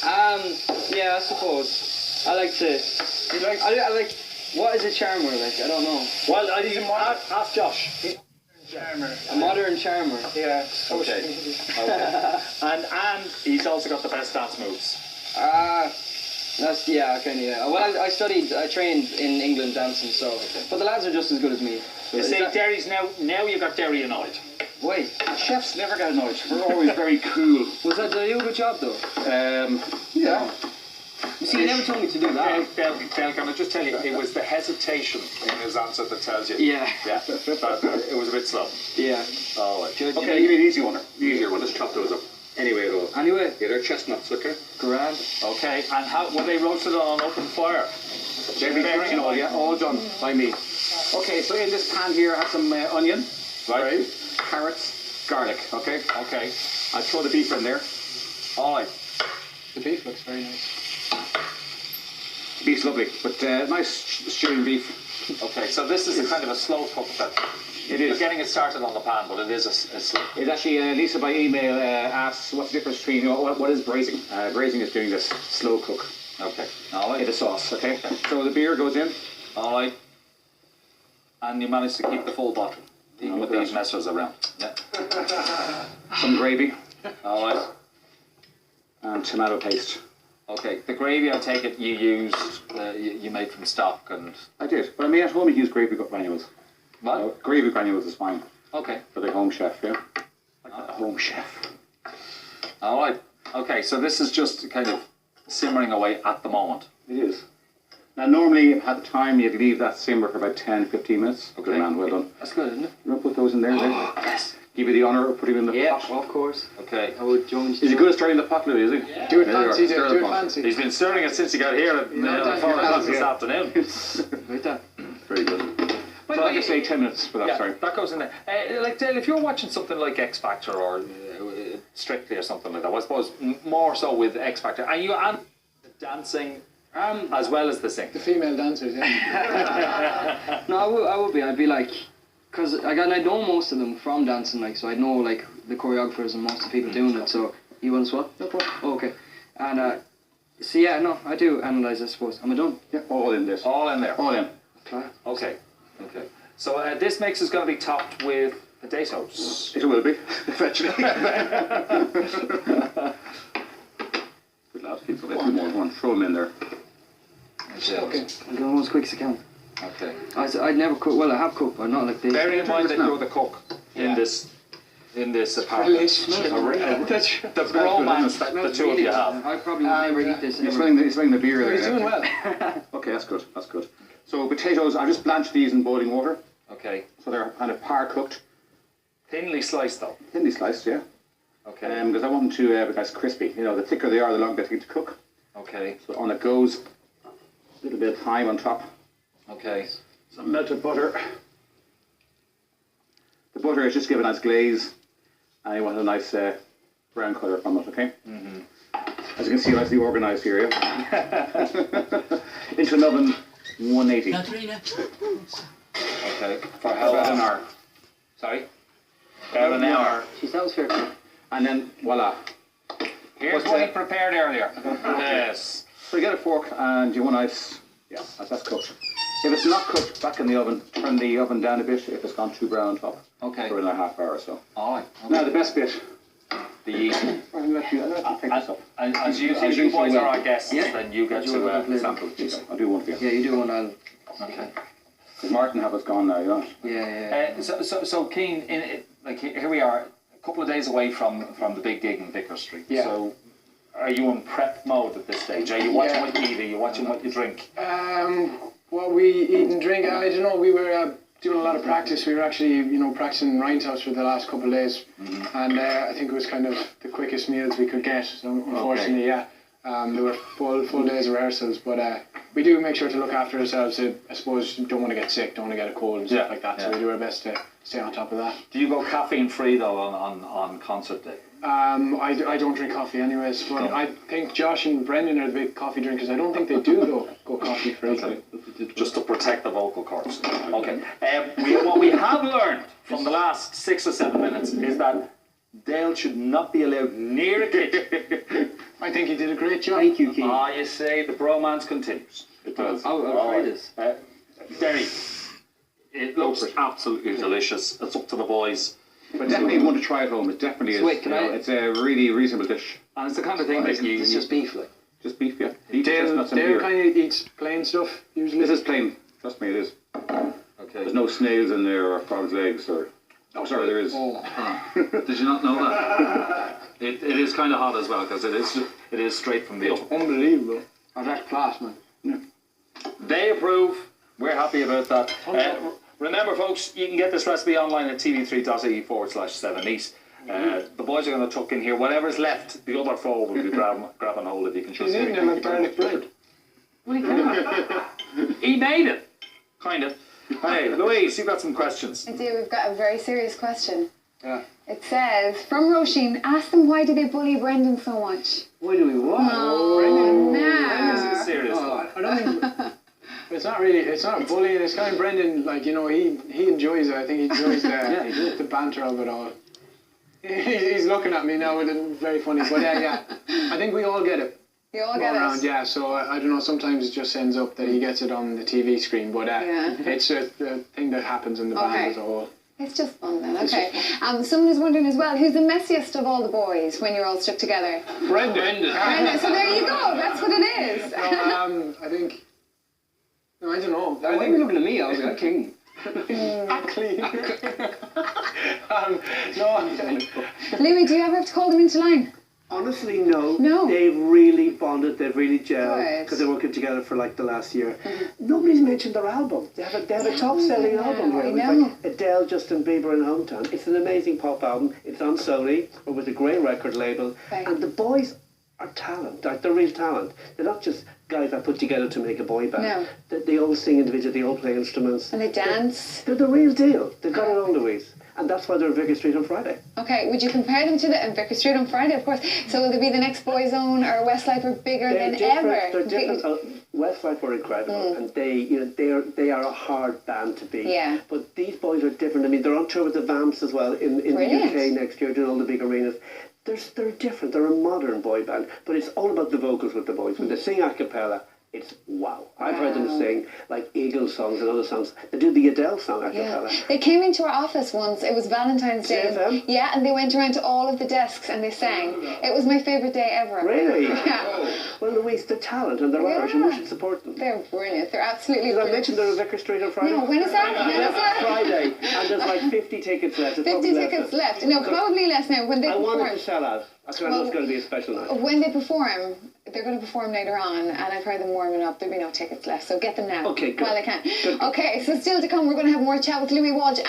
Yeah, I suppose. I like to. I like. What is a charmer like? I don't know. Well, ask Josh. Charmer. A modern charmer. Yeah. Okay. And he's also got the best dance moves. That's yeah. Well, I trained in England dancing, so. But the lads are just as good as me. So You see, Derry's now you got Derry annoyed. Why? Chefs never get annoyed. We're always very cool. Was that? Did I do a good job though? Yeah. You see, you never told me to do that. Del, can I just tell you, it was the hesitation in his answer that tells you. Yeah. Yeah. It was a bit slow. Yeah. Oh, right. Okay, give me an easy one. The easier one. Let's chop those up. Anyway, though. Anyway. Yeah, they're chestnuts, okay? Grand. Okay, and how were they roasted on open fire? They'll be cooking all, yeah, all done by me. Okay, so in this pan here, I have some onion, Right. carrots, garlic, okay? Okay. I'll throw the beef in there. All right. The beef looks very nice. Beef's lovely, but nice stewing beef. Okay, so this is a kind of a slow cook then. It is. You're getting it started on the pan, but it is a slow. It's actually, Lisa by email asks what's the difference between, what is braising? Braising is doing this slow cook. Okay. All In right. the sauce, okay? So the beer goes in. All right. And you managed to keep the full bottle, even with these messers around. Yeah. Some gravy All right. and tomato paste. Okay. The gravy, I take it, you used, you made from stock and I did, but I mean at home you use gravy granules. what? Gravy granules is fine Okay. for the home chef, yeah? Home chef. All right. Okay. So this is just kind of simmering away at the moment. It is. Now normally if you had the time you'd leave that simmer for about 10-15 minutes. Okay. Good man, well done. That's good, isn't it? You want to put those in there? Yes. Give you the honour of putting them in the Yeah, pot. of course. Okay. I would join. Is he good at stirring the pot, Louis, is he? Yeah. Do it There you fancy, are. Stir do the it pot. fancy. He's been stirring it since he got here at Yeah, 4 o'clock this yeah. afternoon. Like that. Very good. By So the I way, could say 10 minutes for that, yeah, sorry. that goes in there. Like Dale, if you're watching something like X Factor or Strictly or something like that, I suppose more so with X Factor, and you and dancing as well as the singing. The female dancers, yeah. No, I would be. I'd be like, because I know most of them from dancing, like, so I know like the choreographers and most of the people doing it. So you want to swap? No problem. Oh, okay. And so yeah, no, I do analyze. I suppose. Am I done? Yeah, all in this. All in there. All in. Claire. Okay. Okay. So this mix is going to be topped with potatoes. It will be, eventually. Good lad, people. Let's do more. Come on, throw them in there. Okay. I'm going as quick as I can. Okay. I'd never cook. Well, I have cooked, but not like this. Bearing in mind that you're the cook in this apartment. Relationship. The bromance that the two of you have. I probably would never eat this. He's Anyway. swinging the beer there. He's doing yeah. well. Okay, that's good. That's good. So potatoes, I just blanched these in boiling water, Okay. so they're kind of par cooked, Thinly sliced though. thinly sliced, yeah. Okay. Because I want them to be nice crispy. You know, the thicker they are, the longer they take to cook. Okay. So on it goes. A little bit of thyme on top. Okay. Some melted butter. The butter is just give a nice glaze, and you want a nice brown colour from it. Okay. Mm-hmm. As you can see, nicely organised here. Yeah. Into an oven, 180. Okay. For how About an long? hour. Sorry. About an hour. Jeez, that was fair. And then voila. Here's What's what he that? prepared earlier. Yes. So you get a fork and you want nice. Yeah, that's cooked. If it's not cooked, back in the oven, turn the oven down a bit if it's gone too brown on top. Okay. For another half hour or so. All right. Now the best bit. The yeast. I'll let you take this up. And as you doing so boys well. are our guests, Yeah. then you get You want to to sample. I'll do one for you. Yeah, you do one. I'll. Okay. Because Martin have us gone now, you know. Yeah. So Keane, like here we are, a couple of days away from the big gig in Vicar Street. Yeah. So, are you in prep mode at this stage? Are you watching what you eat? Are you watching what you drink? What we eat and drink, I don't know. We were doing a lot of practice. We were actually, practicing Rhinehouse for the last couple of days, and I think it was kind of the quickest meals we could get. So unfortunately, yeah, there were full days of rehearsals, but we do make sure to look after ourselves. I suppose you don't want to get sick, don't want to get a cold and stuff like that. So we do our best to stay on top of that. Do you go caffeine free though on concert day? I don't drink coffee anyways, but I think Josh and Brendan are the big coffee drinkers. I don't think they do though, go coffee free. Okay. Just to protect the vocal cords. Okay. What we have learned from the last 6 or 7 minutes is that Dale should not be allowed near a kitchen. I think he did a great job. Thank you, Keane. Ah, you say the bromance continues. It does. I'll try this. Derry, it looks absolutely delicious. It's up to the boys. But definitely want to try it home. It definitely is. Sweet, can I- It's a really reasonable dish. And it's the kind of thing that you... It's just beef, like. Just beef, yeah. Beef, Dale chestnuts and beer. kind of eats plain stuff usually. This is plain. Trust me, it is. Okay. There's no snails in there or frog's legs or... Oh, sorry, there is. Did you not know that? It is kind of hot as well because it is straight from the oven. Unbelievable. Oh, that's class, man. They approve. We're happy about that. Remember, folks, you can get this recipe online at tv3.ie/7 meat. The boys are going to tuck in here. Whatever's left, the other four will be grabbing hold of. You can He's trust eating them like garlic bread. Well, he can. He made it. Kind of. Hey, Louise, you've got some questions. I do. We've got a very serious question. Yeah. It says, from Roisin, ask them why do they bully Brendan so much? Why do we what? Oh, This is a no. serious one. I don't think, it's not bullying, it's kind of Brendan, like, you know, he enjoys it. I think he enjoys the banter of it all. He's looking at me now with it, very funny, but yeah, I think we all get it. You all Go get around, it. yeah, so I don't know, sometimes it just ends up that he gets it on the TV screen, but Yeah. it's a thing that happens in the band Okay. as a whole. It's just fun then, okay. Someone is wondering as well, who's the messiest of all the boys when you're all stuck together? Brendan! Brendan, so there you go, that's what it is. I think, no, I don't know. Why are you looking at me? I was like, King. Actually, no, Louis, do you ever have to call them into line? Honestly, no. No. They've really bonded, they've really gelled, Good. because they're working together for like the last year. Nobody's mentioned their album. They have a top-selling album I here. With know. like Adele, Justin Bieber and Hometown. It's an amazing pop album. It's on Sony, or with a great record label. Right. And the boys are talent, like they're real talent. They're not just guys I put together to make a boy band. No. They all sing individually, they all play instruments. And they dance. They're the real deal. They've got it on, Louise. And that's why they're in Vicar Street on Friday. Okay, would you compare them to the Vicar Street on Friday, of course? So will they be the next Boyzone or Westlife or bigger They're than different. ever? They're different. Westlife were incredible, and they are a hard band to beat. Yeah. But these boys are different. I mean, they're on tour with the Vamps as well in the Brilliant. UK next year, doing all the big arenas. They're different. They're a modern boy band, but it's all about the vocals with the boys. When they sing a cappella, it's wow. I've heard them sing like Eagle songs and other songs. They do the Adele song a cappella. Yeah. They came into our office once. It was Valentine's Day. CFM? Yeah, and they went around to all of the desks and they sang. It was my favourite day ever. Really? Yeah. Well, Louise, they're talent and they're Yeah. Irish, and we should support them. They're brilliant. They're absolutely Did I brilliant. mention they're at Vicar Street on Friday? No, when is that? When is that? Friday, and there's like 50 tickets left. There's 50 probably less tickets than- left. No, probably less now. When they I wanted perform. to sell out. I know it's going to be a special night. When they perform, they're going to perform later on, and I've heard them warming up. There'll be no tickets left, so get them now Okay, good. while I can. Good. Okay, so still to come, we're going to have more chat with Louis Walsh and